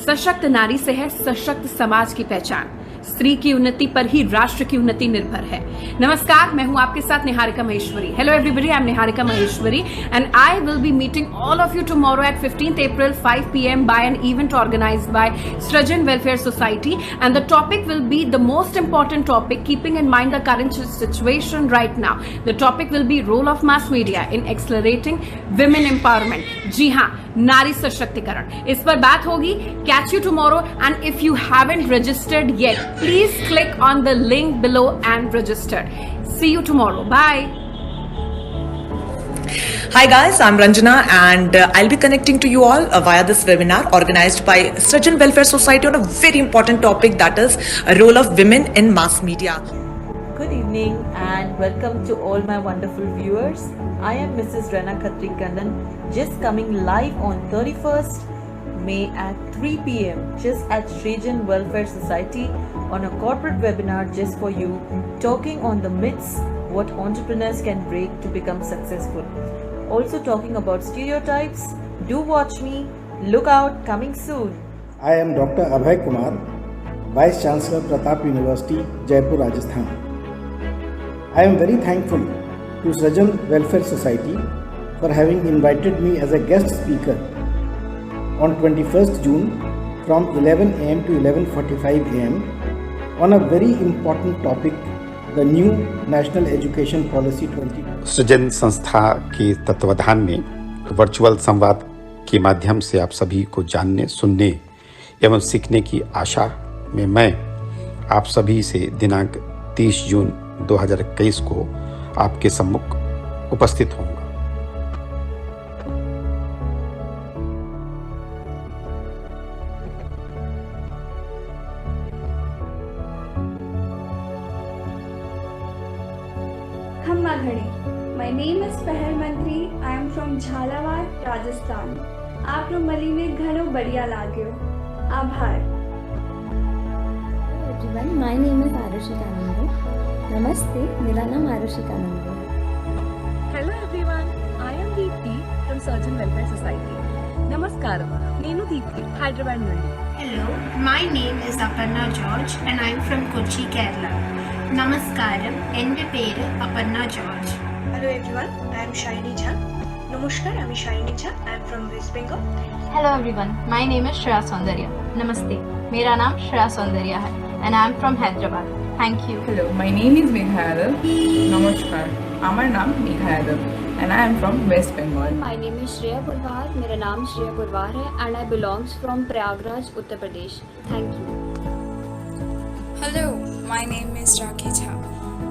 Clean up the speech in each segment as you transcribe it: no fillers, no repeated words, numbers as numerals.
सशक्त नारी से है सशक्त समाज की पहचान। स्त्री की उन्नति पर ही राष्ट्र की उन्नति निर्भर है। नमस्कार, मैं हूं आपके साथ Niharika Maheshwari. Hello everybody, I am Niharika Maheshwari and I will be meeting all of you tomorrow at 15th April 5 p.m. by an event organized by Srajan Welfare Society, and the topic will be the most important topic, keeping in mind the current situation right now. The topic will be role of mass media in accelerating women empowerment. जी हाँ, नारी सशक्तिकरण, इस पर बात होगी। Catch you tomorrow, and if you haven't registered yet, please click on the link below and register. See you tomorrow. Bye. Hi guys, I'm Ranjana and I'll be connecting to you all via this webinar organized by Srajan Welfare Society on a very important topic, that is a role of women in mass media. Good evening and welcome to all my wonderful viewers. I am Mrs. Rana Khatri Kannan, just coming live on 31st May at 3 p.m. just at Srajan Welfare Society on a corporate webinar just for you, talking on the myths what entrepreneurs can break to become successful. Also talking about stereotypes. Do watch me. Look out, coming soon. I am Dr. Abhay Kumar, Vice Chancellor Pratap University, Jaipur, Rajasthan. I am very thankful to Srajan Welfare Society for having invited me as a guest speaker on 21st June from 11 am to 11:45 am on a very important topic, the new National Education Policy 2020. सृजन संस्था के तत्वाधान में virtual संवाद के माध्यम से आप सभी को जानने, सुनने एवं सीखने की आशा में मैं आप सभी से दिनांक 30 जून 2021 को आपके सम्मुख उपस्थित होऊंगा। My name is Pahal Mantri. I am from Jhalawar, Rajasthan. आप लोग मलीने घणो बढ़िया लाग्यो। आभार। Hello everyone, my name is Arushi Kanande. Namaste, मेरा नाम आरुषि कानंदे है। Hello everyone, I am Deepti from Srajan Welfare Society. Namaskaram, Nenu Deepti, Hyderabad నుండి. Hello, my name is Aparna George and I am from Kochi, Kerala. Namaskaram, ende peru Aparna George. Hello everyone, I am Shaini Jha. Namaskar, I am Shaini Jha. I am from West Bengal. Hello everyone, my name is Shreya Saundarya. Namaste, मेरा नाम श्रेया सौंदर्या है and I am from Hyderabad. Thank you. Hello, my name is Megha Yadav. Namaskar, আমার নাম Megha Yadav and I am from West Bengal. My name is Shreya Purwar. मेरा नाम श्रेया पुरवार है and I belongs from Prayagraj, Uttar Pradesh. Thank you. Hello, my name is Rakhi Jha.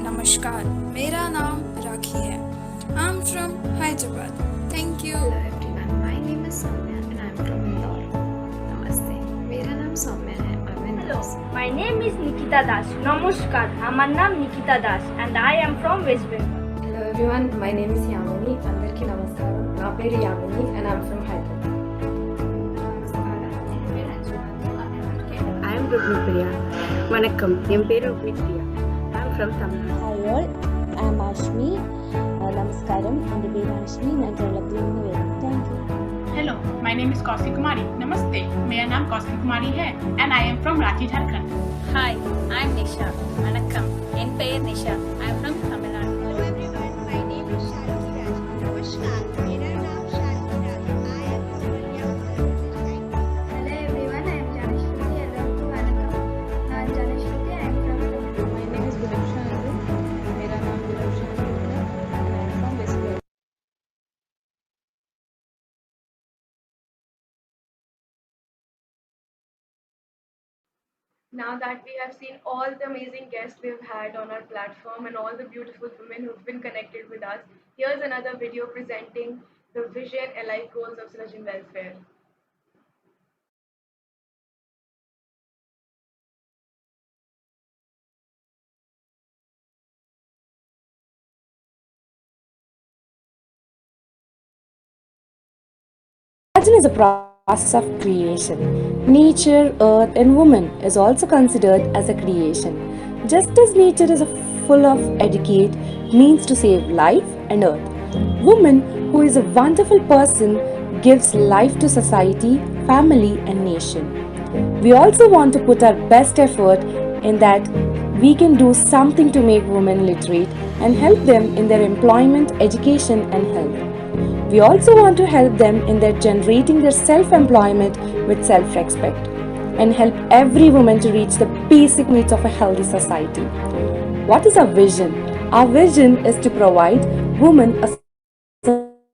नमस्कार, मेरा नाम राखी है। I'm from Hyderabad. Thank you. Hello everyone, my name is Soumya and I'm from Indore. Namaste, मेरा नाम सौम्या है। I'm in Hello, my name is Nikita Das. Namaskar, हमारा नाम Nikita Das and I am from West Bengal. Hello everyone, my name is Yamini. అందరికీ నమస్కారం. నా పేరు Yamini and I'm from Hyderabad. I am Rukmi Priya. வணக்கம், என் பேரு Rukmi Priya. I am from Tamil Nadu. Hi all, I am Ashmi. Namaskaram, എൻ്റെ പേര് ആഷ്മി, ഞാൻ കേരളത്തിൽ നിന്ന് വരുന്നു. Thank you. Hello, my name is Kausi Kumari. Namaste, मेरा नाम Kausi Kumari है and I am from Ranchi, Jharkhand. Hi, I am Nisha. Vanakkam, என் பெயர் Nisha. I am from Tamil Nadu. Hello everyone, my name is Sharaki Raj. Namaskar, मेरा नाम Sharaki Raj. I am from Kanyakumari. Hello everyone, I am Janashruti. Welcome to Vanakkam. I am Janashruti. I am from Tamil. My name is Vidaksha Nadu. मेरा नाम विदक्षा नंदू है and I am from West Bengal. Now that we have seen all the amazing guests we've had on our platform and all the beautiful women who've been connected with us, here's another video presenting the vision and life goals of Srajan Welfare. Imagine is a process of creation. Nature, earth and woman is also considered as a creation. Just as nature is full of educate means to save life and earth, woman who is a wonderful person gives life to society, family and nation. We also want to put our best effort in that we can do something to make women literate and help them in their employment, education and health. We also want to help them in their generating their self-employment with self-respect and help every woman to reach the basic needs of a healthy society. What is our vision? Our vision is to provide women a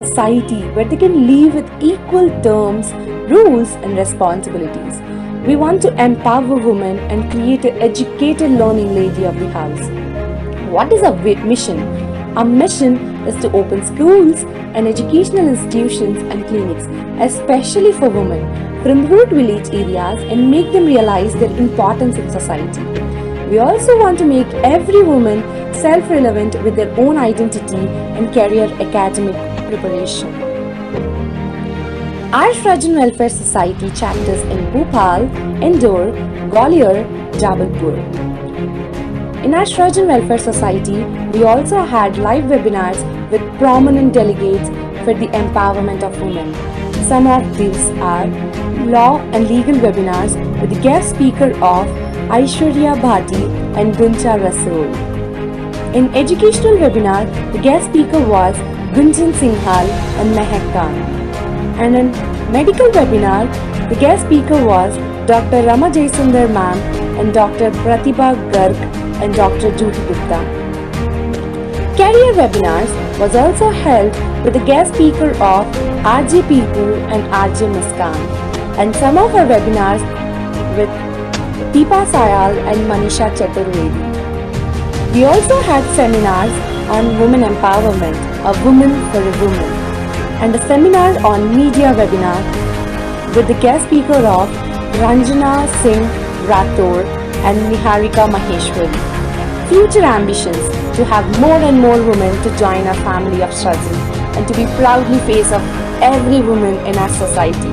society where they can live with equal terms, rules and responsibilities. We want to empower women and create an educated learning lady of the house. What is our mission? Our mission is to open schools and educational institutions and clinics, especially for women from rural village areas, and make them realize their importance in society. We also want to make every woman self-relevant with their own identity and career academic preparation. Our Srajan Welfare Society chapters in Bhopal, Indore, Gwalior, Jabalpur. In our Srajan Welfare Society, we also had live webinars with prominent delegates for the empowerment of women. Some of these are law and legal webinars with the guest speaker of Aishwarya Bhati and Guncha Rasool. In educational webinar, the guest speaker was Gunjan Singhal and Mehak Khan. And in medical webinar, the guest speaker was Dr. Rama Jaisundar ma'am and Dr. Pratibha Garg and Dr. Juhi Gupta. Career webinars was also held with the guest speaker of RJ Pirpur and RJ Muskan, and some of our webinars with Deepa Sayal and Manisha Chaturvedi. We also had seminars on women empowerment, a woman for a woman, and a seminar on media webinar with the guest speaker of Ranjana Singh Rathore and Niharika Maheshwari. Future ambitions to have more and more women to join our family of Srajan and to be proudly face of every woman in our society.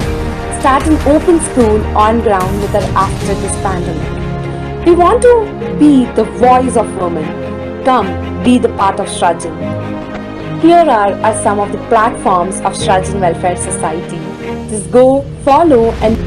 Start an open school on ground with her after this pandemic. We want to be the voice of women. Come, be the part of Srajan. Here are some of the platforms of Srajan Welfare Society. Just go, follow and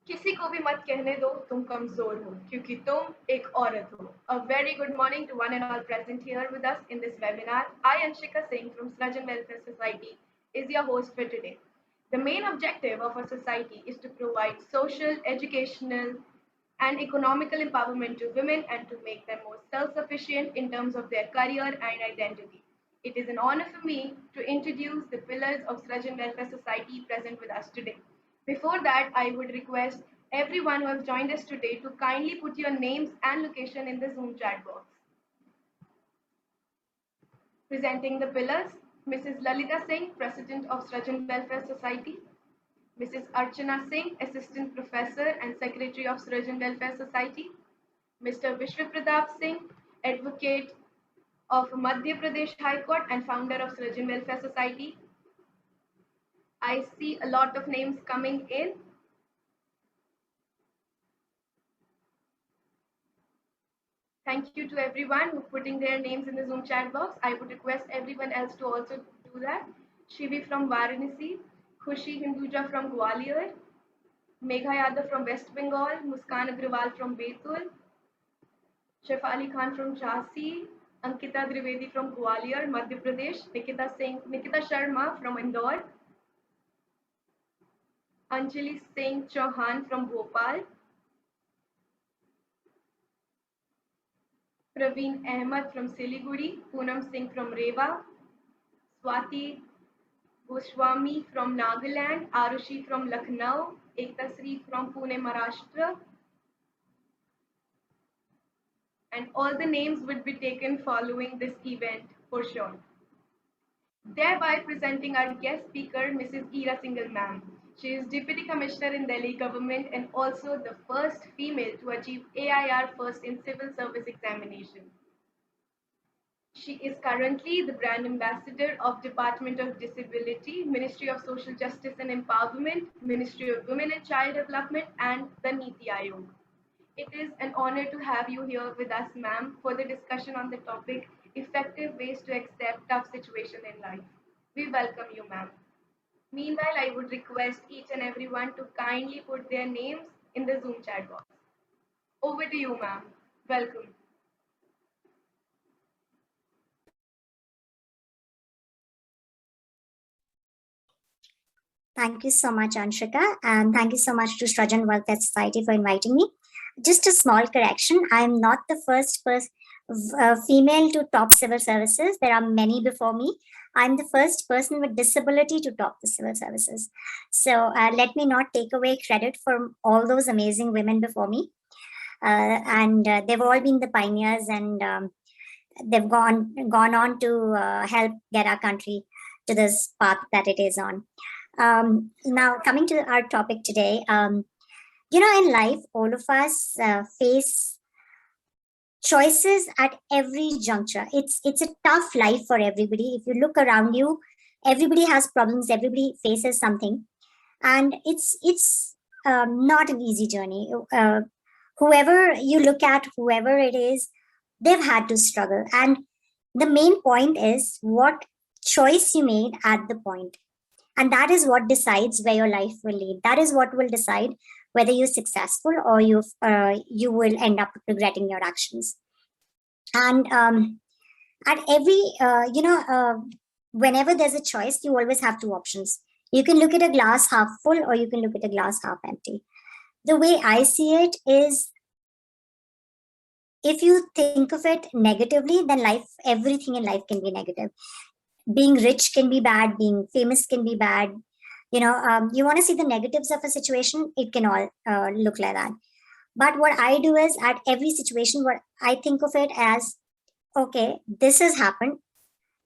किसी को भी मत कहने दो तुम कमजोर हो क्योंकि तुम एक औरत हो. A very good morning to one and all present here with us in this webinar. I, Anshika Singh from Srajan Welfare Society, is your host for today. The main objective of our society is to provide social, educational, and economical empowerment to women and to make them more self-sufficient in terms of their career and identity. It is an honor for me to introduce the pillars of Srajan Welfare Society present with us today. Before that, I would request everyone who has joined us today to kindly put your names and location in the Zoom chat box. Presenting the pillars, Mrs. Lalita Singh, President of Srajan Welfare Society, Mrs. Archana Singh, Assistant Professor and Secretary of Srajan Welfare Society, Mr. Vishwa Pratap Singh, Advocate of Madhya Pradesh High Court and founder of Srajan Welfare Society. I see a lot of names coming in. Thank you to everyone who putting their names in the Zoom chat box. I would request everyone else to also do that. Shivi from Varanasi, Khushi Hinduja from Gwalior, Megha Yadav from West Bengal, Muskan Agrawal from Betul, Shefali Khan from Jhansi, Ankita Trivedi from Gwalior, Madhya Pradesh, Nikita Sharma from Indore, Anjali Singh Chauhan from Bhopal, Praveen Ahmed from Siliguri, Poonam Singh from Rewa, Swati Goswami from Nagaland, Arushi from Lucknow, Ekta Sri from Pune, Maharashtra, and all the names would be taken following this event for sure. Thereby presenting our guest speaker, Mrs. Ira Singhal ma'am. She is Deputy Commissioner in Delhi government and also the first female to achieve AIR first in civil service examination. She is currently the brand ambassador of Department of Disability, Ministry of Social Justice and Empowerment, Ministry of Women and Child Development, and the Niti Aayog. It is an honor to have you here with us, ma'am, for the discussion on the topic effective ways to accept tough situation in life. We welcome you, ma'am. Meanwhile, I would request each and everyone to kindly put their names in the Zoom chat box. Over to you, ma'am. Welcome. Thank you so much, Anshika, and thank you so much to Srajan Welfare Society for inviting me. Just a small correction, I am not the first female to top civil services. There are many before me. I'm the first person with disability to top the civil services. So let me not take away credit from all those amazing women before me. They've all been the pioneers, and they've gone on to help get our country to this path that it is on. Now, coming to our topic today, in life, all of us face choices at every juncture. It's a tough life for everybody. If you look around you, everybody has problems. Everybody faces something, and it's not an easy journey. Whoever you look at, whoever it is, they've had to struggle. And the main point is what choice you made at the point. And that is what decides where your life will lead. That is what will decide whether you're successful or you will end up regretting your actions. And at every, whenever there's a choice, you always have two options. You can look at a glass half full, or you can look at a glass half empty. The way I see it is, if you think of it negatively, then everything in life can be negative. Being rich can be bad, being famous can be bad. You want to see the negatives of a situation, it can all look like that. But what I do is, at every situation, what I think of it as, okay, this has happened.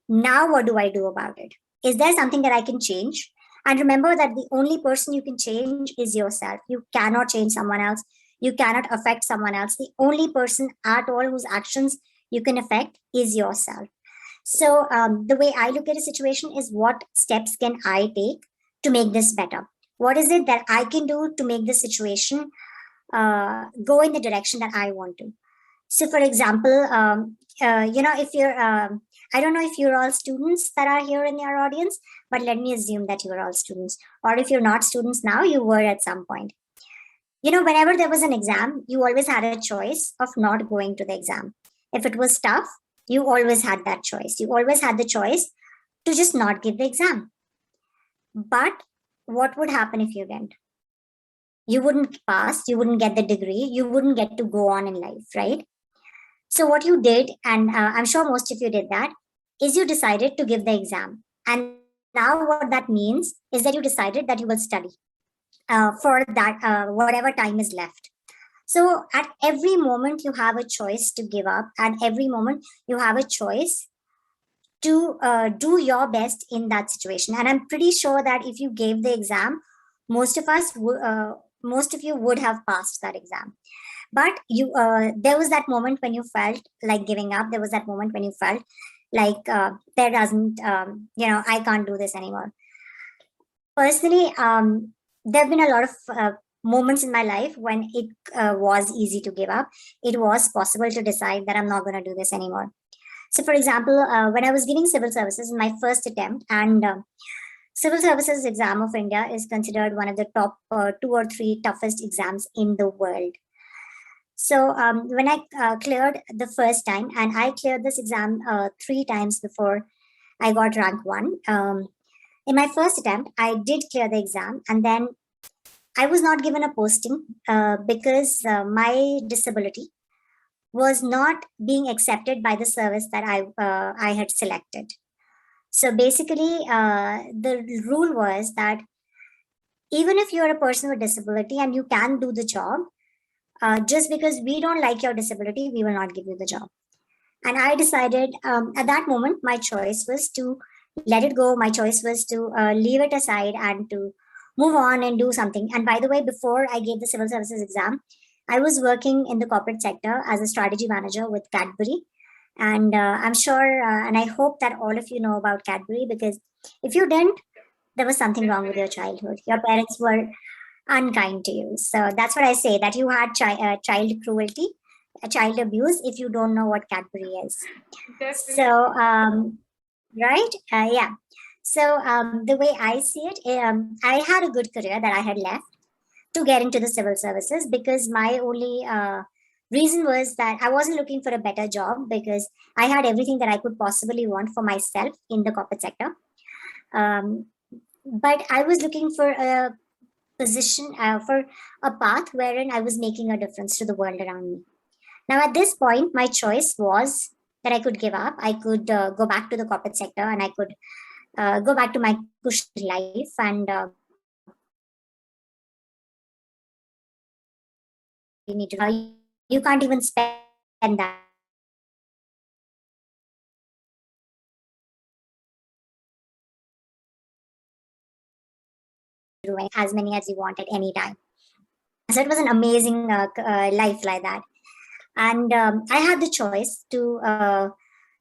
Now what do I do about it? Is there something that I can change? And remember that the only person you can change is yourself. You cannot change someone else. You cannot affect someone else. The only person at all whose actions you can affect is yourself. So the way I look at a situation is, what steps can I take to make this better? What is it that I can do to make the situation go in the direction that I want to? So for example, if you're, I don't know if you're all students that are here in your audience, but let me assume that you're all students. Or if you're not students now, you were at some point. Whenever there was an exam, you always had a choice of not going to the exam. If it was tough, you always had that choice. You always had the choice to just not give the exam. But what would happen if you didn't? You wouldn't pass, you wouldn't get the degree, you wouldn't get to go on in life, right? So what you did, and I'm sure most of you did that, is you decided to give the exam. And now what that means is that you decided that you will study for that, whatever time is left. So at every moment you have a choice to give up. At every moment you have a choice to do your best in that situation. And I'm pretty sure that if you gave the exam, most of you would have passed that exam. But there was that moment when you felt like giving up. There was that moment when you felt like I can't do this anymore. Personally, there have been a lot of moments in my life when it was easy to give up. It was possible to decide that I'm not going to do this anymore. So for example, when I was giving civil services in my first attempt, and Civil Services Exam of India is considered one of the top 2 or 3 toughest exams in the world. So when I cleared the first time, and I cleared this exam 3 times before I got rank 1. In my first attempt, I did clear the exam, and then I was not given a posting because my disability was not being accepted by the service that I had selected. So basically, the rule was that even if you're a person with disability and you can do the job, just because we don't like your disability, we will not give you the job. And I decided at that moment, my choice was to let it go. My choice was to leave it aside and to move on and do something. And by the way, before I gave the civil services exam, I was working in the corporate sector as a strategy manager with Cadbury. And I'm sure, and I hope that all of you know about Cadbury, because if you didn't, there was something wrong with your childhood. Your parents were unkind to you. So that's what I say, that you had child cruelty, child abuse, if you don't know what Cadbury is. So, right? Yeah. So the way I see it, I had a good career that I had left to get into the civil services, because my only reason was that I wasn't looking for a better job, because I had everything that I could possibly want for myself in the corporate sector. But I was looking for a position, for a path wherein I was making a difference to the world around me. Now, at this point, my choice was that I could give up. I could go back to the corporate sector, and I could go back to my cushy life, and you need to, you can't even spend that doing as many as you want at any time. So it was an amazing life like that. And I had the choice to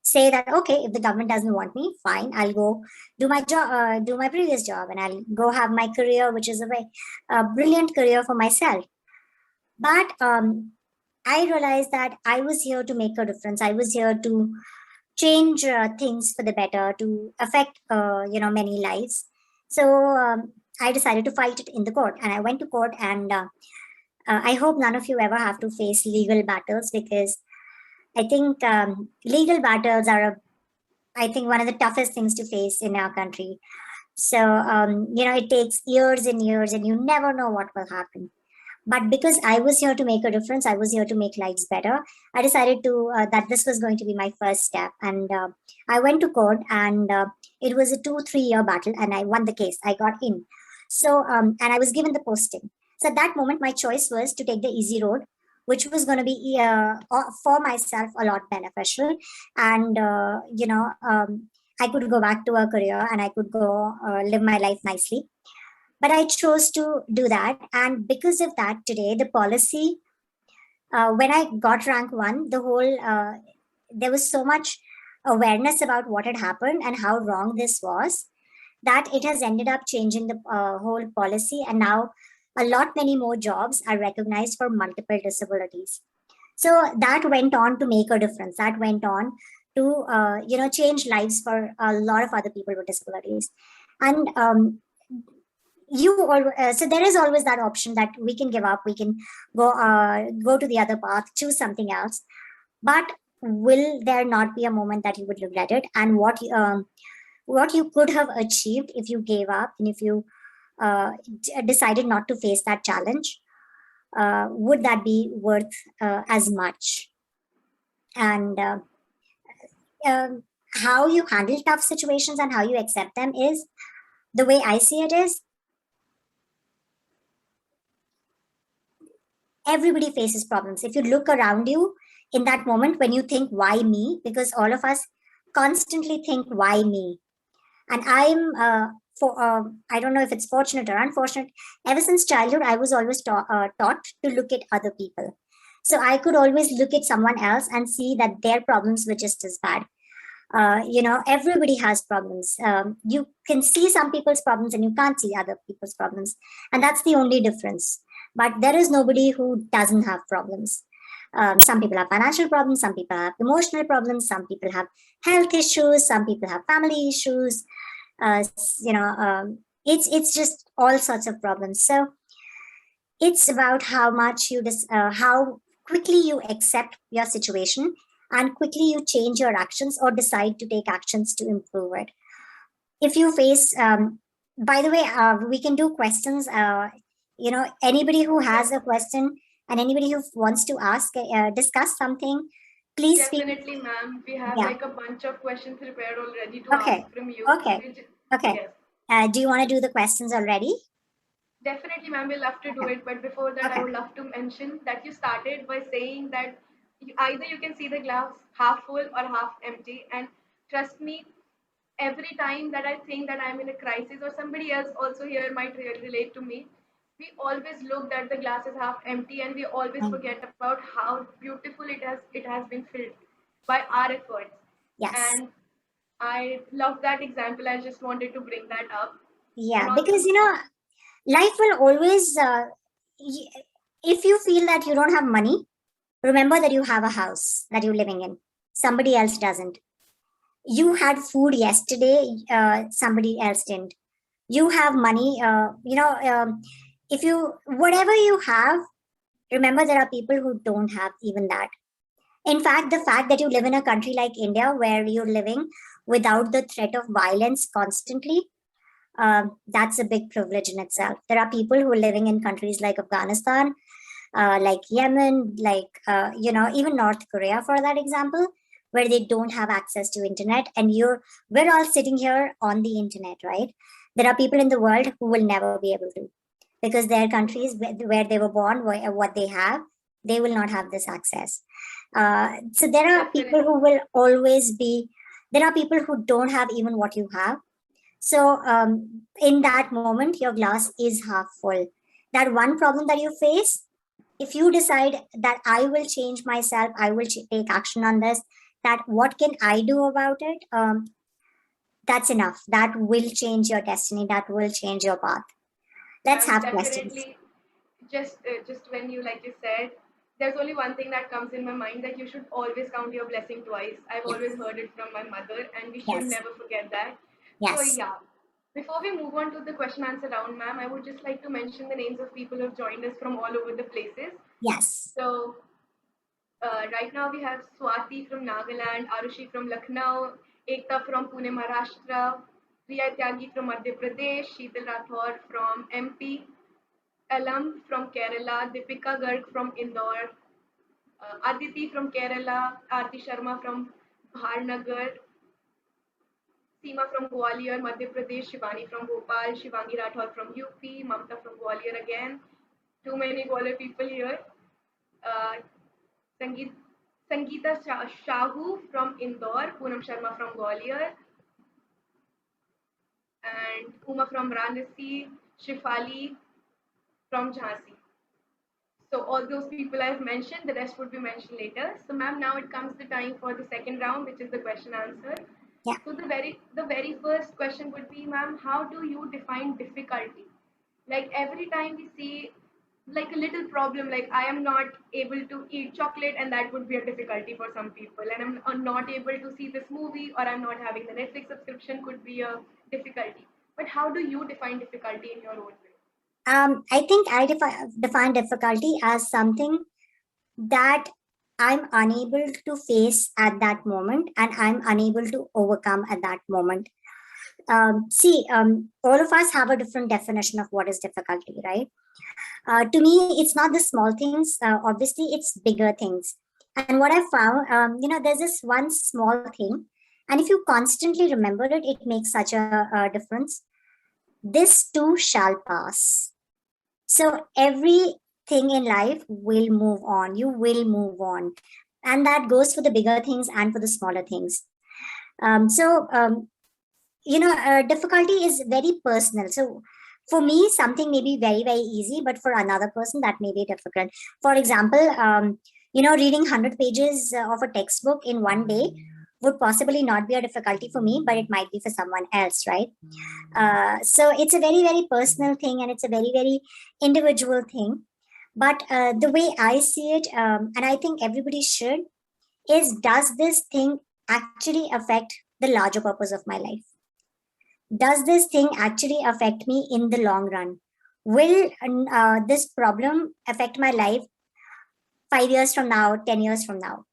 say that, okay, if the government doesn't want me, fine, I'll go do my job, do my previous job, and I'll go have my career, which is a very brilliant career for myself. But I realized that I was here to make a difference. I was here to change things for the better, to affect many lives. So I decided to fight it in the court, and I went to court, and I hope none of you ever have to face legal battles, because I think legal battles are, I think, one of the toughest things to face in our country. So, it takes years and years, and you never know what will happen. But because I was here to make a difference, I was here to make lives better, I decided to that this was going to be my first step. And I went to court, and it was a 2-3 year battle, and I won the case. I got in. So, and I was given the posting. So at that moment, my choice was to take the easy road, which was going to be for myself a lot beneficial. And, I could go back to a career, and I could go live my life nicely. But I chose to do that. And because of that, today, the policy, when I got rank 1, the whole, there was so much awareness about what had happened and how wrong this was, that it has ended up changing the whole policy. And now a lot many more jobs are recognized for multiple disabilities. So that went on to make a difference. That went on to change lives for a lot of other people with disabilities. And so there is always that option that we can give up, we can go to the other path, choose something else. But will there not be a moment that you would regret it, and what you could have achieved if you gave up, and if you decided not to face that challenge? Would that be worth as much? And how you handle tough situations and how you accept them is, the way I see it is, everybody faces problems. If you look around you in that moment when you think, why me? Because all of us constantly think, why me? And I'm I don't know if it's fortunate or unfortunate. Ever since childhood, I was always taught to look at other people. So I could always look at someone else and see that their problems were just as bad. Everybody has problems. You can see some people's problems and you can't see other people's problems. And that's the only difference. But there is nobody who doesn't have problems. Some people have financial problems, some people have emotional problems, some people have health issues, some people have family issues. It's just all sorts of problems. So it's about how much how quickly you accept your situation, and quickly you change your actions or decide to take actions to improve it. If you face, by the way, we can do questions. Anybody who has a question and anybody who wants to ask, discuss something, please Definitely, ma'am. We have like a bunch of questions prepared already to Okay. ask from you. Okay. Yes. Do you want to do the questions already? Definitely, ma'am. We'll love to do it. But before that, I would love to mention that you started by saying that either you can see the glass half full or half empty. And trust me, every time that I think that I'm in a crisis, or somebody else also here might relate to me, we always look that the glass is half empty, and we always forget about how beautiful it has been filled. by our efforts. Yes. And I love that example. I just wanted to bring that up. Yeah, And also, because life will always, if you feel that you don't have money, remember that you have a house that you're living in. Somebody else doesn't. You had food yesterday, somebody else didn't. You have money, if you, whatever you have, remember there are people who don't have even that. In fact, the fact that you live in a country like India where you're living without the threat of violence constantly, that's a big privilege in itself. There are people who are living in countries like Afghanistan, like Yemen, like, even North Korea, for that example, where they don't have access to internet. And we're all sitting here on the internet, right? There are people in the world who will never be able to, because their countries where they were born, what they have, they will not have this access. So there are people who will always be, there are people who don't have even what you have. So in that moment, your glass is half full. That one problem that you face, if you decide that I will change myself, I will take action on this, that what can I do about it? That's enough. That will change your destiny. That will change your path. Let's have questions. definitely, just when you, like you said, there's only one thing that comes in my mind, that you should always count your blessing twice. I've always heard it from my mother, and we should Yes. never forget that. Yes. So yeah, before we move on to the question answer round, ma'am, I would just like to mention the names of people who have joined us from all over the places. Yes. So right now we have Swati from Nagaland, Arushi from Lucknow, Ekta from Pune, Maharashtra, Priya Tyagi from Madhya Pradesh, Sheetal Rathore from MP, Alam from Kerala, Deepika Garg from Indore, Aditi from Kerala, Aarti Sharma from Bharnagar, Seema from Gwalior, Madhya Pradesh, Shivani from Bhopal, Shivangi Rathore from UP, Mamta from Gwalior again. Too many Gwalior people here. Sangeeta Shahu from Indore, Poonam Sharma from Gwalior, and Uma from Varanasi, Shifali from Jhansi. So all those people I've mentioned, the rest would be mentioned later. So ma'am, now it comes the time for the second round, which is the question answer. Yeah. So the very first question would be, ma'am, how do you define difficulty? Like every time we see like a little problem, like I am not able to eat chocolate, and that would be a difficulty for some people, and I'm not able to see this movie, or I'm not having the Netflix subscription, could be a difficulty. But how do you define difficulty in your own way? I think I define difficulty as something that I'm unable to face at that moment, and I'm unable to overcome at that moment. All of us have a different definition of what is difficulty, right? To me, it's not the small things. Obviously, it's bigger things. And what I found, there's this one small thing, and if you constantly remember it, it makes such a difference. This too shall pass. So everything in life will move on. You will move on. And that goes for the bigger things and for the smaller things. Difficulty is very personal. So for me, something may be very, very easy, but for another person, that may be difficult. For example, reading 100 pages of a textbook in one day would possibly not be a difficulty for me, but it might be for someone else, right? So it's a very, very personal thing, and it's a very, very individual thing. But the way I see it, and I think everybody should, is, does this thing actually affect the larger purpose of my life? Does this thing actually affect me in the long run? Will this problem affect my life 5 years from now, 10 years from now?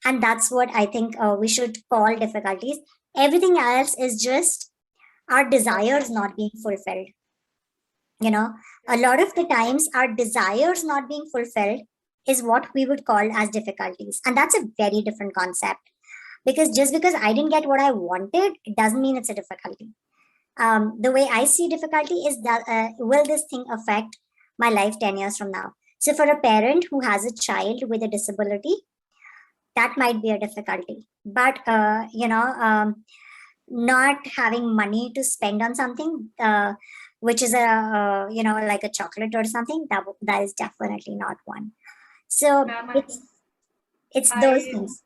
And that's what I think we should call difficulties. Everything else is just our desires not being fulfilled. A lot of the times our desires not being fulfilled is what we would call as difficulties. And that's a very different concept, because just because I didn't get what I wanted, it doesn't mean it's a difficulty. The way I see difficulty is that, will this thing affect my life 10 years from now? So for a parent who has a child with a disability, that might be a difficulty. But, not having money to spend on something, which is like a chocolate or something, that is definitely not one. So it's those things.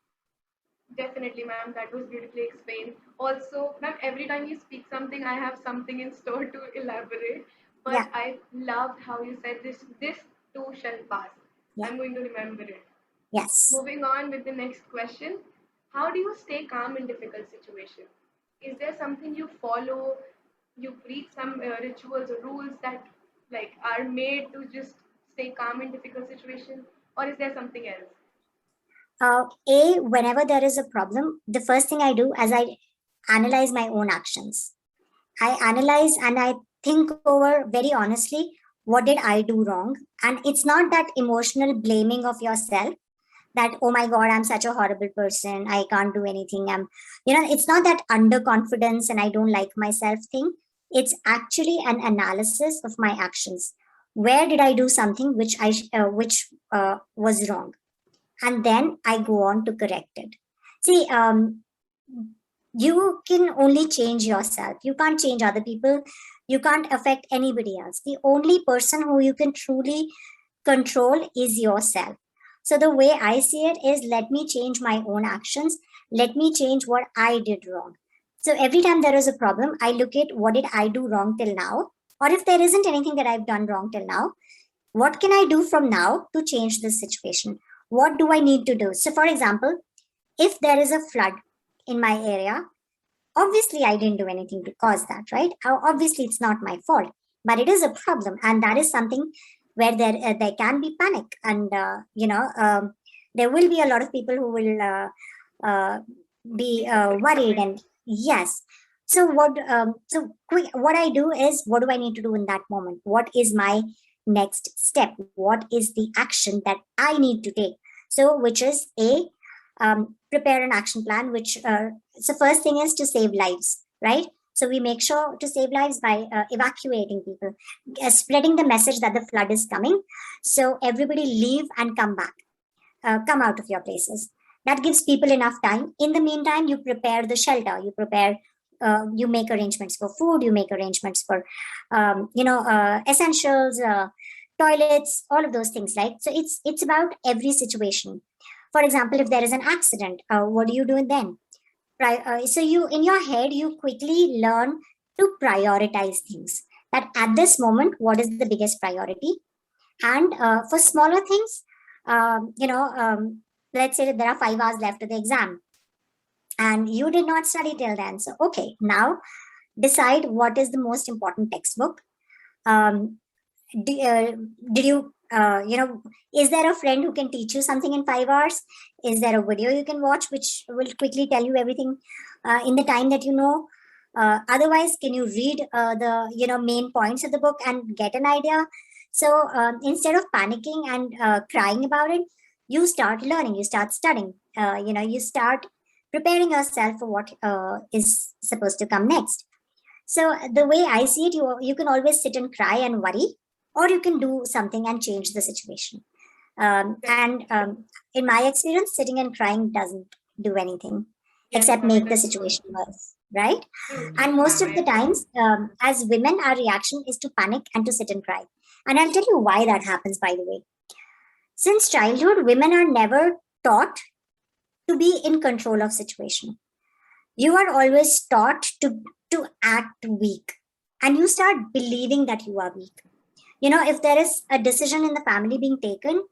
Definitely, ma'am. That was beautifully explained. Also, ma'am, every time you speak something, I have something in store to elaborate. But Yeah. I loved how you said this. This too shall pass. Yeah. I'm going to remember it. Yes. Moving on with the next question. How do you stay calm in difficult situations? Is there something you follow? You preach some rituals or rules that like are made to just stay calm in difficult situations, or is there something else? Whenever there is a problem, the first thing I do is I analyze my own actions. I analyze and I think over very honestly, what did I do wrong? And it's not that emotional blaming of yourself that, oh my God, I'm such a horrible person. I can't do anything. It's not that underconfidence and I don't like myself thing. It's actually an analysis of my actions. Where did I do something which was wrong? And then I go on to correct it. See, you can only change yourself. You can't change other people. You can't affect anybody else. The only person who you can truly control is yourself. So the way I see it is, let me change my own actions. Let me change what I did wrong. So every time there is a problem, I look at what did I do wrong till now? Or if there isn't anything that I've done wrong till now, what can I do from now to change this situation? What do I need to do? So for example, if there is a flood in my area, obviously I didn't do anything to cause that, right? Obviously it's not my fault, but it is a problem. And that is something where there can be panic. And, there will be a lot of people who will be worried. And yes. So what I do is, what do I need to do in that moment? What is my next step? What is the action that I need to take? So which is prepare an action plan, which so first thing is to save lives, right? So we make sure to save lives by evacuating people, spreading the message that the flood is coming. So everybody leave and come back, come out of your places. That gives people enough time. In the meantime, you prepare the shelter, you make arrangements for food, you make arrangements for, essentials, toilets, all of those things, right? So it's about every situation. For example, if there is an accident, what do you do then? So you, in your head, you quickly learn to prioritize things. That at this moment, what is the biggest priority? And for smaller things, let's say that there are 5 hours left to the exam, and you did not study till then. So okay, now decide what is the most important textbook. Did you is there a friend who can teach you something in 5 hours? Is there a video you can watch which will quickly tell you everything in the time that you know? Otherwise, can you read the main points of the book and get an idea? So instead of panicking and crying about it, you start learning, you start studying, you start preparing yourself for what is supposed to come next. So the way I see it, you can always sit and cry and worry, or you can do something and change the situation. In my experience, sitting and crying doesn't do anything except make the situation worse, right? And most of the times, as women, our reaction is to panic and to sit and cry. And I'll tell you why that happens, by the way. Since childhood, women are never taught to be in control of situation. You are always taught to act weak, and you start believing that you are weak. If there is a decision in the family being taken,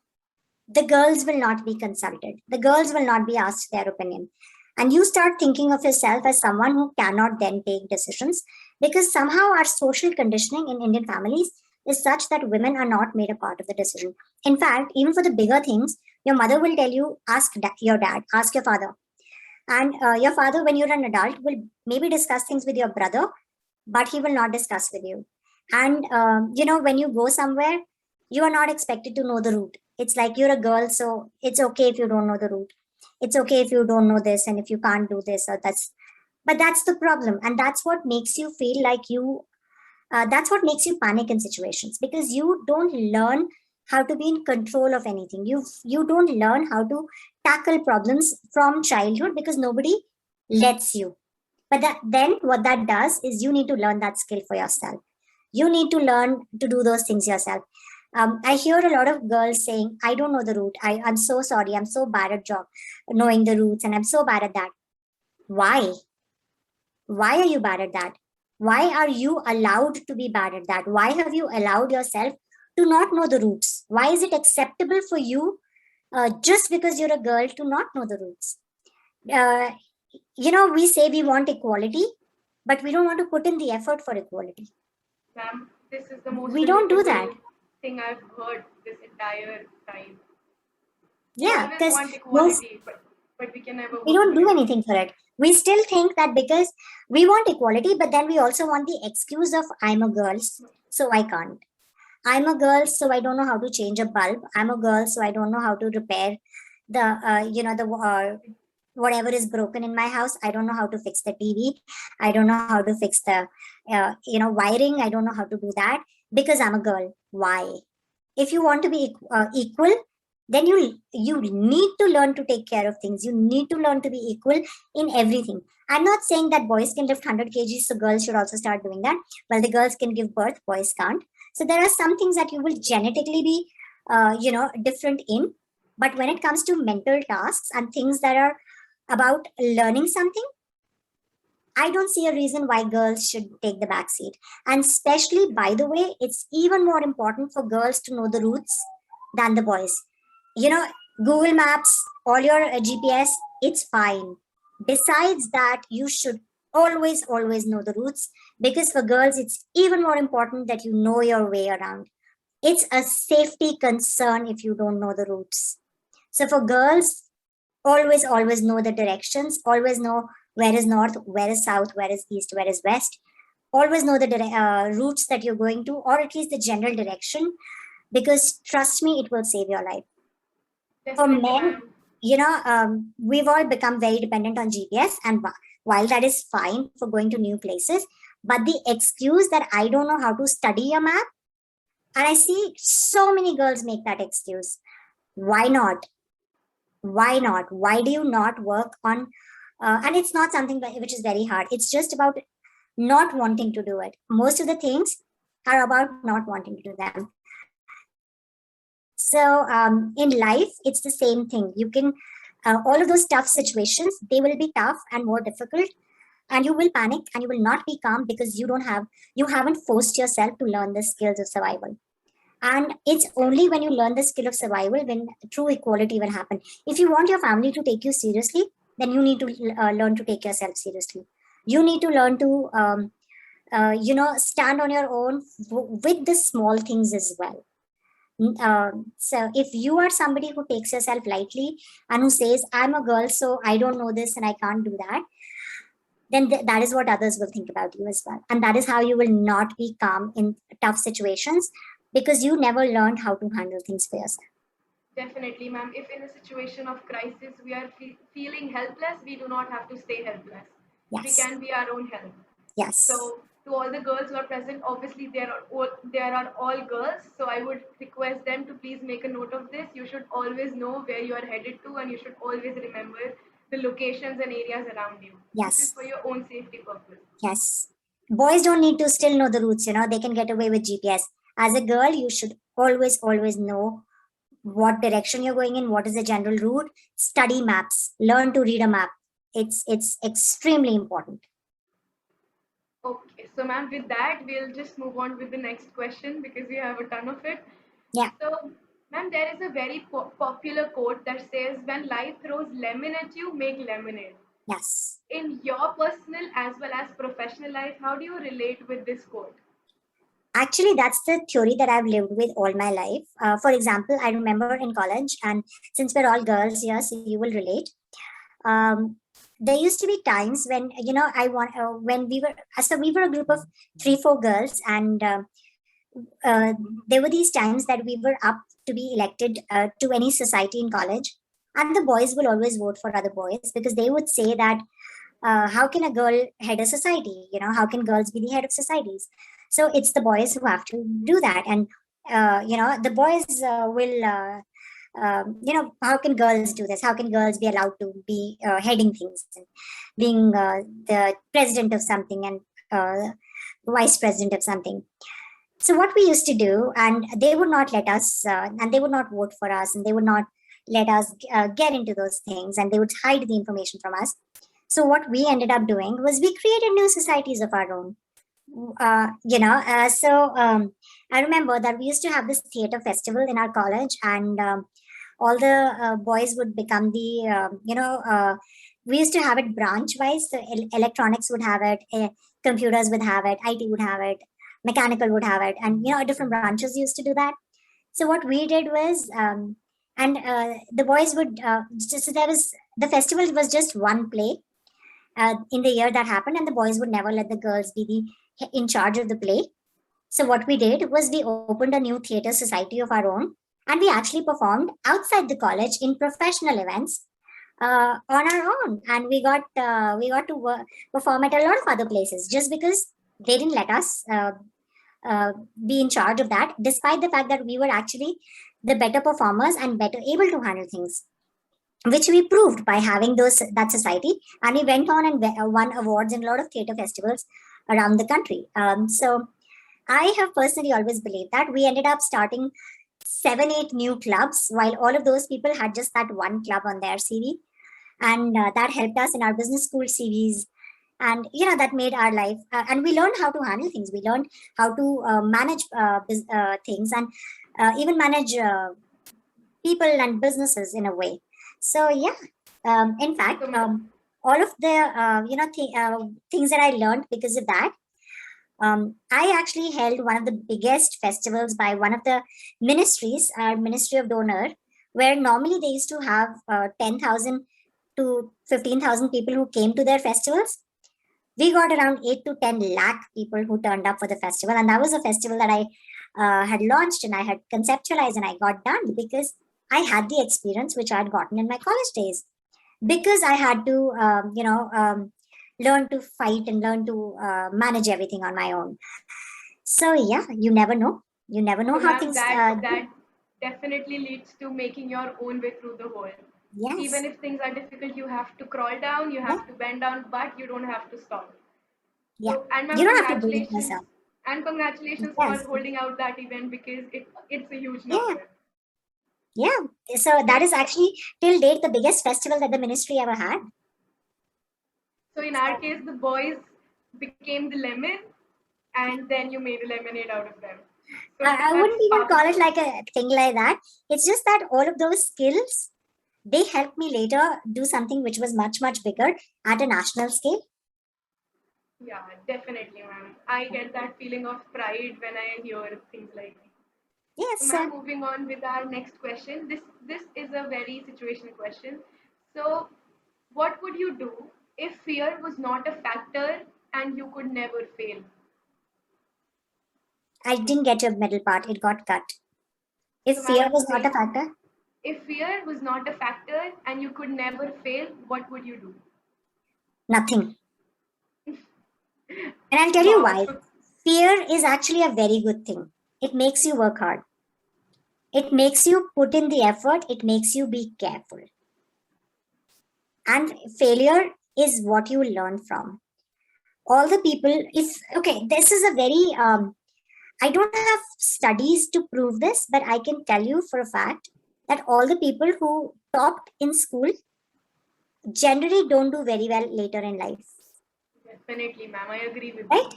the girls will not be consulted. The girls will not be asked their opinion. And you start thinking of yourself as someone who cannot then take decisions, because somehow our social conditioning in Indian families is such that women are not made a part of the decision. In fact, even for the bigger things, your mother will tell you, ask your dad, ask your father. And your father, when you're an adult, will maybe discuss things with your brother, but he will not discuss with you. And, when you go somewhere, you are not expected to know the route. It's like you're a girl, so it's okay if you don't know the route. It's okay if you don't know this and if you can't do this or that's. But that's the problem. And that's what makes you feel like that's what makes you panic in situations, because you don't learn how to be in control of anything. You don't learn how to tackle problems from childhood because nobody lets you. But then what that does is you need to learn that skill for yourself. You need to learn to do those things yourself. I hear a lot of girls saying, I don't know the route. I'm so sorry. I'm so bad at knowing the routes, and I'm so bad at that. Why? Why are you bad at that? Why are you allowed to be bad at that? Why have you allowed yourself to not know the routes? Why is it acceptable for you just because you're a girl to not know the routes? We say we want equality, but we don't want to put in the effort for equality. Ma'am, this is the most We don't do that. thing I've heard this entire time. Yeah, we because want equality, but we can never. We don't do anything for it. We still think that because we want equality, but then we also want the excuse of I'm a girl, so I can't. I'm a girl, so I don't know how to change a bulb. I'm a girl, so I don't know how to repair the whatever is broken in my house. I don't know how to fix the TV. I don't know how to fix the wiring. I don't know how to do that because I'm a girl. Why? If you want to be equal, then you need to learn to take care of things. You need to learn to be equal in everything. I'm not saying that boys can lift 100 kgs, so girls should also start doing that. Well, the girls can give birth, boys can't. So there are some things that you will genetically be, different in. But when it comes to mental tasks and things that are about learning something, I don't see a reason why girls should take the back seat. And especially, by the way, it's even more important for girls to know the routes than the boys. Google Maps, all your GPS, it's fine. Besides that, you should always know the routes, because for girls, it's even more important that you know your way around. It's a safety concern if you don't know the routes. So for girls, always know the directions, always know where is north, where is south, where is east, where is west. Always know the routes that you're going to, or at least the general direction, because trust me, it will save your life. For men, we've all become very dependent on GPS, and while that is fine for going to new places, but the excuse that I don't know how to study a map, and I see so many girls make that excuse. Why not? Why not? Why do you not work on, and it's not something which is very hard. It's just about not wanting to do it. Most of the things are about not wanting to do them. So in life, it's the same thing. You can, all of those tough situations, they will be tough and more difficult, and you will panic and you will not be calm because you haven't forced yourself to learn the skills of survival. And it's only when you learn the skill of survival when true equality will happen. If you want your family to take you seriously, then you need to learn to take yourself seriously. You need to learn to, stand on your own with the small things as well. So if you are somebody who takes yourself lightly and who says, I'm a girl, so I don't know this and I can't do that, then that is what others will think about you as well. And that is how you will not be calm in tough situations, because you never learned how to handle things for yourself. Definitely, ma'am. If in a situation of crisis we are feeling helpless, we do not have to stay helpless. Yes. We can be our own help. Yes. So to all the girls who are present, obviously there are all girls. So I would request them to please make a note of this. You should always know where you are headed to, and you should always remember the locations and areas around you. Yes. This is for your own safety purpose. Yes. Boys don't need to still know the routes, they can get away with GPS. As a girl, you should always know what direction you're going in, what is the general route. Study maps, learn to read a map. It's extremely important. Okay, so ma'am, with that, we'll just move on with the next question because we have a ton of it. Yeah. So, ma'am, there is a very popular quote that says, when life throws lemon at you, make lemonade. Yes. In your personal as well as professional life, how do you relate with this quote? Actually, that's the theory that I've lived with all my life. For example, I remember in college, and since we're all girls here, so you will relate. There used to be times when, when we were a group of 3-4 girls, and there were these times that we were up to be elected to any society in college, and the boys will always vote for other boys because they would say that, how can a girl head a society? How can girls be the head of societies? So it's the boys who have to do that. And, the boys will, how can girls do this? How can girls be allowed to be heading things, and being the president of something and vice president of something? So what we used to do, and they would not let us, and they would not vote for us, and they would not let us get into those things, and they would hide the information from us. So what we ended up doing was we created new societies of our own. I remember that we used to have this theater festival in our college, and all the boys would become the, we used to have it branch wise. So electronics would have it, computers would have it, IT would have it, mechanical would have it, and different branches used to do that. So what we did was, the boys would the festival was just one play in the year that happened, and the boys would never let the girls be in charge of the play. So what we did was we opened a new theater society of our own, and we actually performed outside the college in professional events on our own, and we got to perform at a lot of other places just because they didn't let us be in charge of that, despite the fact that we were actually the better performers and better able to handle things, which we proved by having that society. And we went on and won awards in a lot of theater festivals around the country. So I have personally always believed that we ended up starting 7-8 new clubs, while all of those people had just that one club on their CV. And that helped us in our business school CVs. And, that made our life, and we learned how to handle things. We learned how to manage things, and even manage people and businesses in a way. So, in fact, all of the, things that I learned because of that, I actually held one of the biggest festivals by one of the ministries, our Ministry of Donor, where normally they used to have 10,000 to 15,000 people who came to their festivals. We got around 8 to 10 lakh people who turned up for the festival. And that was a festival that I had launched and I had conceptualized and I got done because I had the experience which I had gotten in my college days. Because I had to, learn to fight and learn to manage everything on my own. So yeah, you never know. You never know how things. That definitely leads to making your own way through the hole. Yes. Even if things are difficult, you have to crawl down, you have to bend down, but you don't have to stop. Yeah. So, and you don't have to do it yourself. And congratulations for holding out that event because it's a huge number. Yeah. So that is actually till date the biggest festival that the ministry ever had. So in our case, the boys became the lemon, and then you made a lemonade out of them. So I wouldn't even call it like a thing like that. It's just that all of those skills, they helped me later do something which was much, much bigger at a national scale. Yeah, definitely, ma'am. I get that feeling of pride when I hear things like this. Yes. So, ma'am, moving on with our next question. This is a very situational question. So, what would you do if fear was not a factor and you could never fail? I didn't get your middle part. It got cut. If So, fear ma'am, was not a factor? If fear was not a factor and you could never fail, what would you do? Nothing. And I'll tell you why. Fear is actually a very good thing. It makes you work hard. It makes you put in the effort. It makes you be careful. And failure is what you learn from. All the people, this is a very, I don't have studies to prove this, but I can tell you for a fact that all the people who topped in school generally don't do very well later in life. Definitely, ma'am. I agree with you.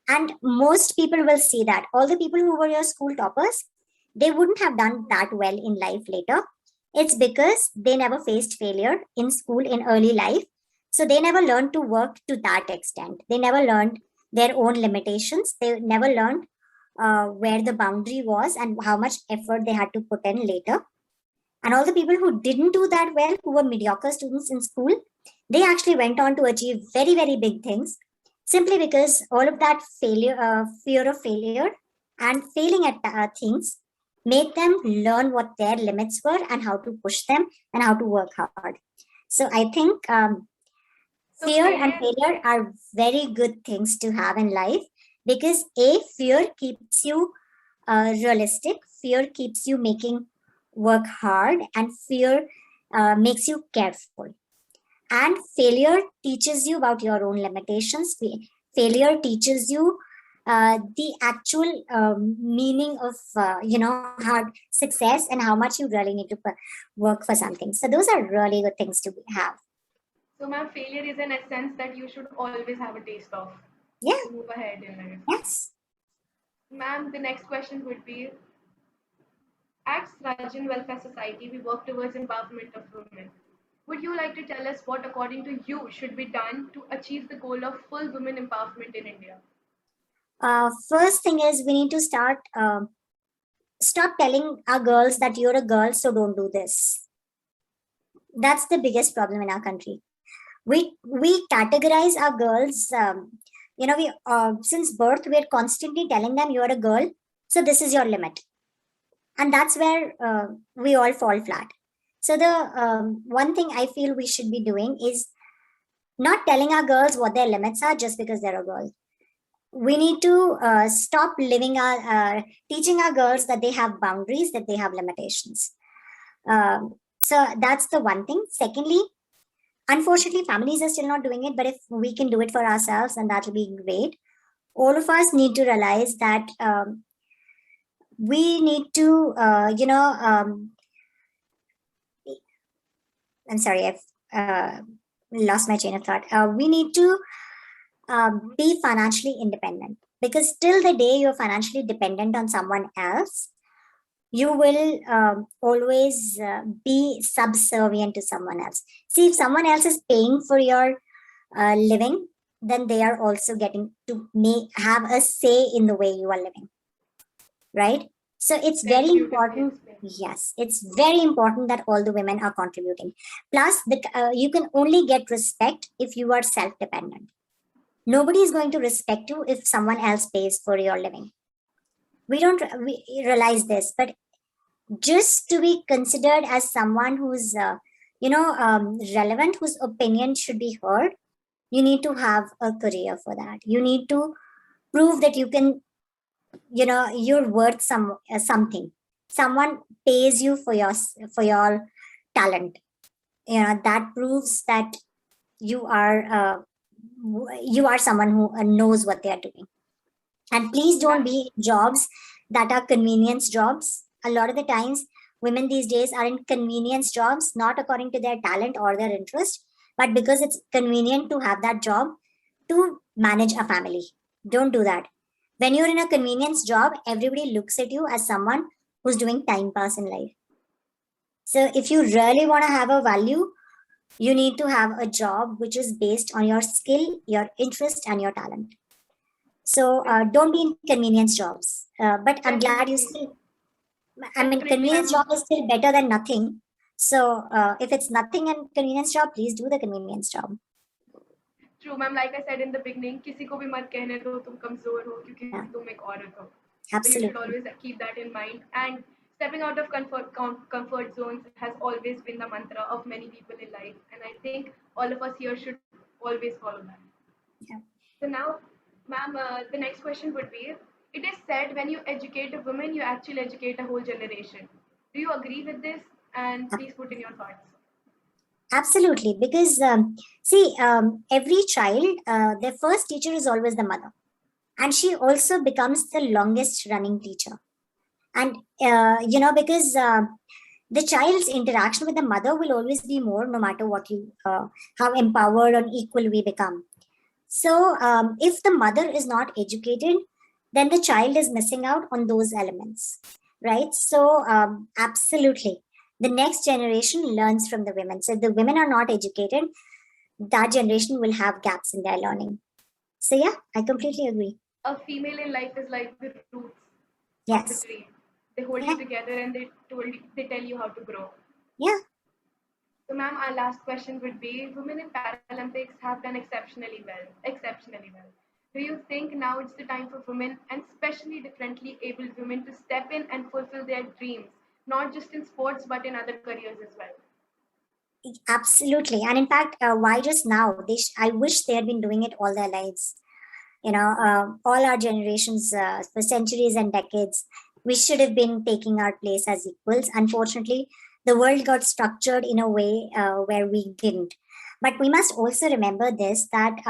And most people will see that. All the people who were your school toppers, they wouldn't have done that well in life later. It's because they never faced failure in school in early life. So they never learned to work to that extent. They never learned their own limitations. They never learned where the boundary was and how much effort they had to put in later. And all the people who didn't do that well, who were mediocre students in school, they actually went on to achieve very, very big things simply because all of that failure, fear of failure and failing at things made them learn what their limits were and how to push them and how to work hard. So I think fear and failure are very good things to have in life because fear keeps you realistic, fear keeps you making work hard, and fear makes you careful. And failure teaches you about your own limitations. Failure teaches you the actual meaning of hard success and how much you really need to work for something. So those are really good things to have. So, ma'am, failure is an essence that you should always have a taste of. Yeah. To move ahead in life. Yes. Ma'am, the next question would be, at Srajan Welfare Society, we work towards empowerment of women. Would you like to tell us what, according to you, should be done to achieve the goal of full women empowerment in India? First thing is we need to stop telling our girls that you're a girl, so don't do this. That's the biggest problem in our country. We categorize our girls. We since birth we're constantly telling them you're a girl, so this is your limit, and that's where we all fall flat. So the one thing I feel we should be doing is not telling our girls what their limits are just because they're a girl. We need to stop teaching our girls that they have boundaries, that they have limitations. So that's the one thing. Secondly, unfortunately, families are still not doing it, but if we can do it for ourselves, then that will be great. All of us need to realize that we need to, I'm sorry, I've lost my chain of thought. We need to be financially independent, because till the day you're financially dependent on someone else, you will always be subservient to someone else. See, if someone else is paying for your living, then they are also getting to have a say in the way you are living, right? So it's very important. Yes, it's very important that all the women are contributing. Plus, you can only get respect if you are self-dependent. Nobody is going to respect you if someone else pays for your living. We realize this, but just to be considered as someone who's relevant, whose opinion should be heard, you need to have a career for that. You need to prove that you can, you're worth something. Someone pays you for your talent. That proves that you are someone who knows what they are doing. And please don't be in jobs that are convenience jobs. A lot of the times, women these days are in convenience jobs, not according to their talent or their interest, but because it's convenient to have that job to manage a family. Don't do that. When you're in a convenience job, everybody looks at you as someone who's doing time pass in life. So if you really want to have a value, you need to have a job which is based on your skill, your interest, and your talent. So don't be in convenience jobs. But I'm glad you still, convenience job is still better than nothing. So if it's nothing and convenience job, please do the convenience job. True, ma'am. Like I said in the beginning, किसी को भी मत कहने दो तुम कमजोर हो क्योंकि तुम एक औरत हो. Absolutely. So you should always keep that in mind. And stepping out of comfort zones has always been the mantra of many people in life. And I think all of us here should always follow that. Yeah. So now, ma'am, the next question would be, it is said when you educate a woman, you actually educate a whole generation. Do you agree with this? And please put in your thoughts. Absolutely, because every child, their first teacher is always the mother. And she also becomes the longest running teacher. And, because the child's interaction with the mother will always be more, no matter what how empowered or equal we become. So if the mother is not educated, then the child is missing out on those elements, right? So absolutely, the next generation learns from the women. So if the women are not educated, that generation will have gaps in their learning. So yeah, I completely agree. A female in life is like the roots yes. of the tree. They hold you together and they tell you how to grow. Yeah. So ma'am, our last question would be, women in Paralympics have done exceptionally well. Do you think now it's the time for women, and especially differently abled women, to step in and fulfill their dreams, not just in sports, but in other careers as well? Absolutely. And in fact, why just now? I wish they had been doing it all their lives. All our generations, for centuries and decades, we should have been taking our place as equals. Unfortunately, the world got structured in a way where we didn't. But we must also remember this, that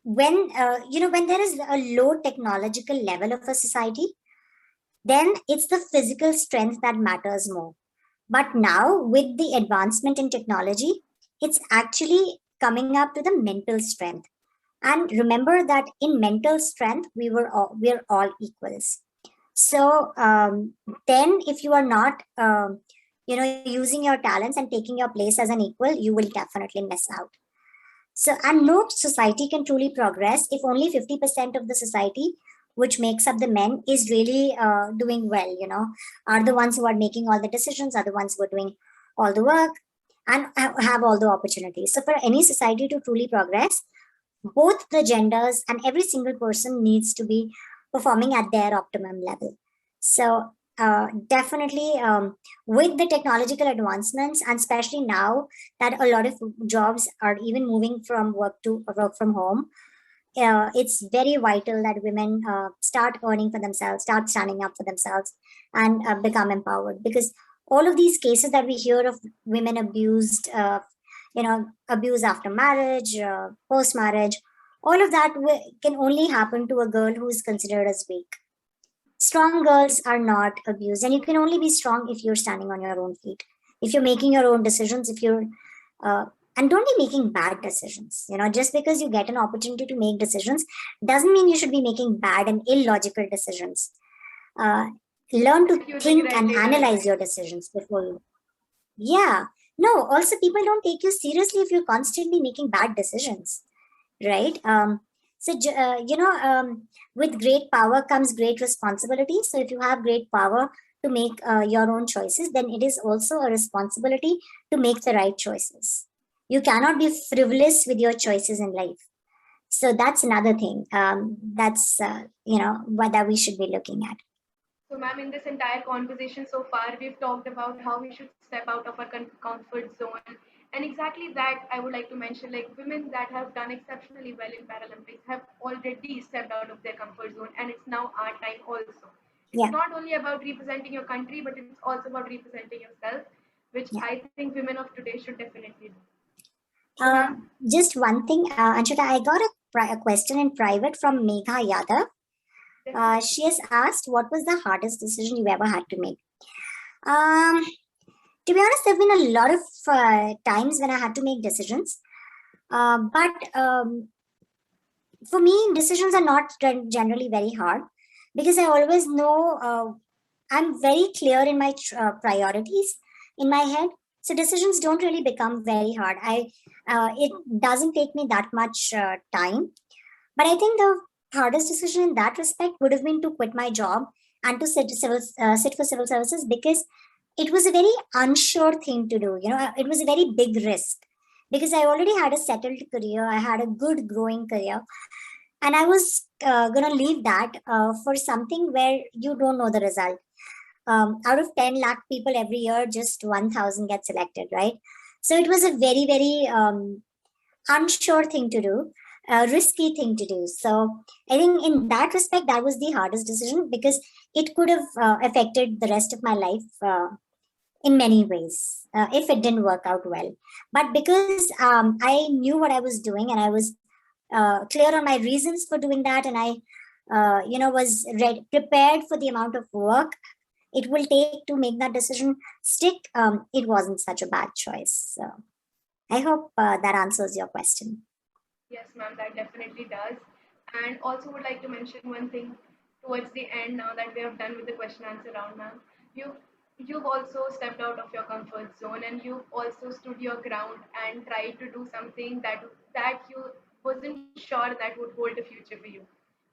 when when there is a low technological level of a society, then it's the physical strength that matters more. But now with the advancement in technology, it's actually coming up to the mental strength. And remember that in mental strength, we're all equals. So then if you are not using your talents and taking your place as an equal, you will definitely miss out. So, and no society can truly progress if only 50% of the society, which makes up the men, is really doing well, are the ones who are making all the decisions, are the ones who are doing all the work and have all the opportunities. So for any society to truly progress, both the genders and every single person needs to be performing at their optimum level. So definitely with the technological advancements, and especially now that a lot of jobs are even moving from work from home, it's very vital that women start earning for themselves, start standing up for themselves, and become empowered. Because all of these cases that we hear of women abused, abuse after marriage, post-marriage, all of that can only happen to a girl who is considered as weak. Strong girls are not abused, and you can only be strong if you're standing on your own feet, if you're making your own decisions, if you're and don't be making bad decisions. Just because you get an opportunity to make decisions doesn't mean you should be making bad and illogical decisions. Learn to think and analyze your decisions before you. Yeah. No, also people don't take you seriously if you're constantly making bad decisions, right? With great power comes great responsibility. So if you have great power to make your own choices, then it is also a responsibility to make the right choices. You cannot be frivolous with your choices in life. So that's another thing that's, what that we should be looking at. So ma'am, in this entire conversation so far, we've talked about how we should step out of our comfort zone. And exactly that I would like to mention, like women that have done exceptionally well in Paralympics have already stepped out of their comfort zone, and it's now our time also. It's not only about representing your country, but it's also about representing yourself, which I think women of today should definitely do. Just one thing, Anshita, I got a question in private from Megha Yadav. She has asked, what was the hardest decision you ever had to make? To be honest, there have been a lot of times when I had to make decisions. But for me, decisions are not generally very hard, because I always know I'm very clear in my priorities in my head. So decisions don't really become very hard. It doesn't take me that much time. But I think the hardest decision in that respect would have been to quit my job and to sit for civil services, because it was a very unsure thing to do. It was a very big risk, because I already had a settled career. I had a good growing career, and I was going to leave that for something where you don't know the result. Out of 10 lakh people every year, just 1,000 get selected, right? So it was a very, very unsure thing to do, a risky thing to do. So I think in that respect, that was the hardest decision, because it could have affected the rest of my life in many ways if it didn't work out well. But because I knew what I was doing, and I was clear on my reasons for doing that, and I was prepared for the amount of work it will take to make that decision stick, it wasn't such a bad choice. So I hope that answers your question. Yes, ma'am, that definitely does. And also would like to mention one thing towards the end, now that we have done with the question answer round, ma'am. You've also stepped out of your comfort zone, and you've also stood your ground and tried to do something that you wasn't sure that would hold a future for you.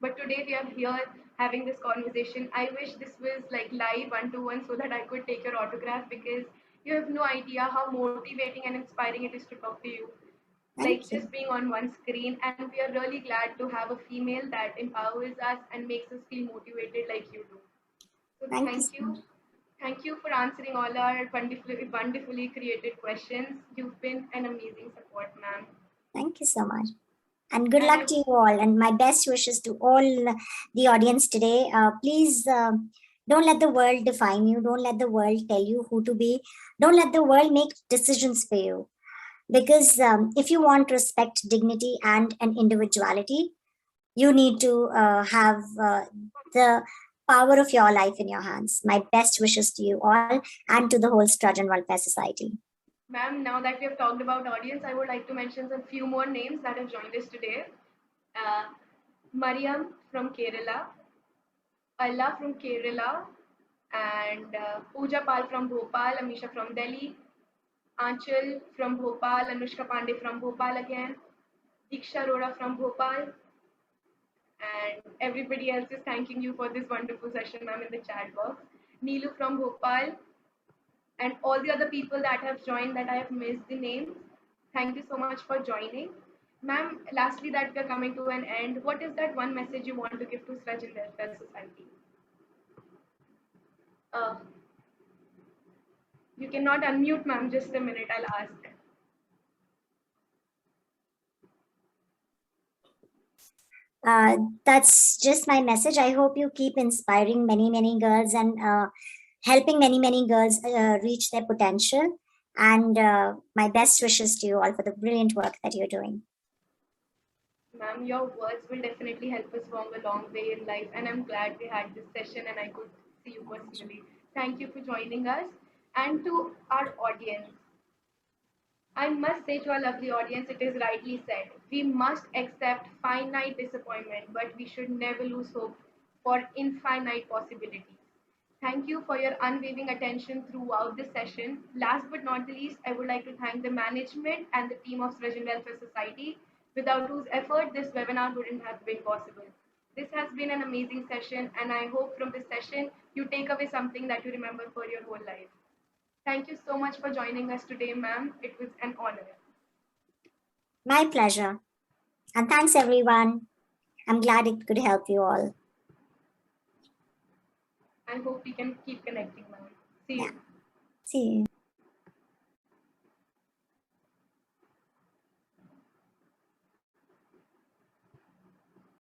But today we are here having this conversation. I wish this was like live 1-to-1 so that I could take your autograph, because you have no idea how motivating and inspiring it is to talk to you. Just being on one screen, and we are really glad to have a female that empowers us and makes us feel motivated like you do. So thank you. Thank you for answering all our wonderfully created questions. You've been an amazing support, ma'am. Thank you so much. And good luck to you all, and my best wishes to all the audience today. Please don't let the world define you. Don't let the world tell you who to be. Don't let the world make decisions for you. Because if you want respect, dignity, and an individuality, you need to have the power of your life in your hands. My best wishes to you all and to the whole Sturgeon Welfare Society. Ma'am, now that we have talked about audience, I would like to mention some few more names that have joined us today. Mariam from Kerala, Allah from Kerala, and Pooja Pal from Bhopal, Amisha from Delhi, Anchal from Bhopal, Anushka Pandey from Bhopal again, Diksha Arora from Bhopal, and everybody else is thanking you for this wonderful session, ma'am, in the chat box. Neelu from Bhopal, and all the other people that have joined that I have missed the names. Thank you so much for joining. Ma'am, lastly, that we are coming to an end, what is that one message you want to give to Sturgeon Welfare Society? You cannot unmute, ma'am. Just a minute, I'll ask. That's just my message. I hope you keep inspiring many girls and helping many girls reach their potential. And my best wishes to you all for the brilliant work that you're doing. Ma'am, your words will definitely help us along a long way in life, and I'm glad we had this session and I could see you personally. Thank you for joining us. And to our audience, I must say to our lovely audience, it is rightly said, we must accept finite disappointment, but we should never lose hope for infinite possibilities. Thank you for your unwavering attention throughout the session. Last but not the least, I would like to thank the management and the team of Sturgeon Welfare Society, without whose effort this webinar wouldn't have been possible. This has been an amazing session, and I hope from this session you take away something that you remember for your whole life. Thank you so much for joining us today, ma'am. It was an honor. My pleasure. And thanks, everyone. I'm glad it could help you all. I hope we can keep connecting, ma'am. See you. See you.